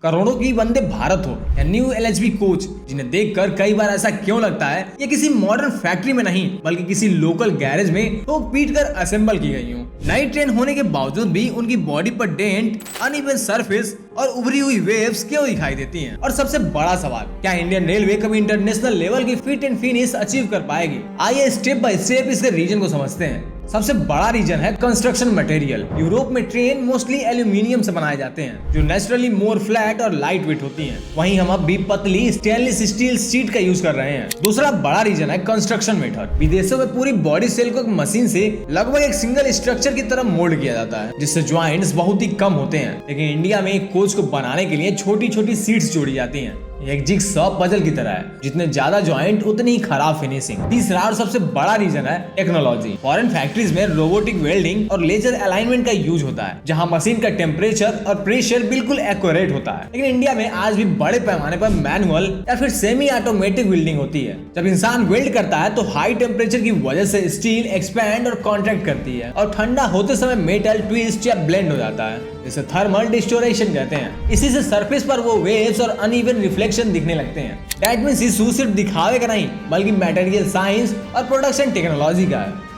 करोड़ों की वंदे भारत हो या न्यू एलएचबी कोच, जिन्हें देखकर कई बार ऐसा क्यों लगता है ये किसी मॉडर्न फैक्ट्री में नहीं बल्कि किसी लोकल गैरेज में ठोक पीट कर असेंबल की गई हो। नई ट्रेन होने के बावजूद भी उनकी बॉडी पर डेंट, अनइवन सरफेस और उभरी हुई वेव्स क्यों दिखाई देती हैं? और सबसे बड़ा सवाल, क्या इंडियन रेलवे कभी इंटरनेशनल लेवल की फिट एंड फिनिश अचीव कर पाएगी? आइए स्टेप बाय स्टेप इसके रीजन को समझते हैं। सबसे बड़ा रीजन है कंस्ट्रक्शन मटेरियल। यूरोप में ट्रेन मोस्टली एल्यूमिनियम से बनाए जाते हैं, जो नेचुरली मोर फ्लैट और लाइट वेट होती हैं। वहीं हम अब भी पतली स्टेनलेस स्टील शीट का यूज कर रहे हैं। दूसरा बड़ा रीजन है कंस्ट्रक्शन मेथड। विदेशों में पूरी बॉडी सेल को एक मशीन से लगभग एक सिंगल स्ट्रक्चर की तरह मोल्ड किया जाता है, जिससे ज्वाइंट्स बहुत ही कम होते हैं। लेकिन इंडिया में एक कोच को बनाने के लिए छोटी छोटी सीट्स जोड़ी जाती हैं। एक जिगसॉ पजल की तरह है, जितने ज्यादा जॉइंट उतनी ही खराब फिनिशिंग। तीसरा और सबसे बड़ा रीजन है टेक्नोलॉजी। फॉरेन फैक्ट्रीज में रोबोटिक वेल्डिंग और लेजर अलाइनमेंट का यूज होता है, जहां मशीन का टेम्परेचर और प्रेशर बिल्कुल एक्यूरेट होता है। लेकिन इंडिया में आज भी बड़े पैमाने पर मैनुअल या फिर सेमी ऑटोमेटिक वेल्डिंग होती है। जब इंसान वेल्ड करता है तो हाई टेम्परेचर की वजह से स्टील एक्सपैंड और कॉन्ट्रैक्ट करती है, और ठंडा होते समय मेटल ट्विस्ट या ब्लेंड हो जाता है, जिसे थर्मल डिस्टोरेशन कहते हैं। इसी से सरफेस पर वो वेव्स और अनइवन रिफ्लेक्शन दिखने लगते हैं। दैट मींस इशू सिर्फ दिखावे का नहीं बल्कि मटेरियल साइंस और प्रोडक्शन टेक्नोलॉजी का है।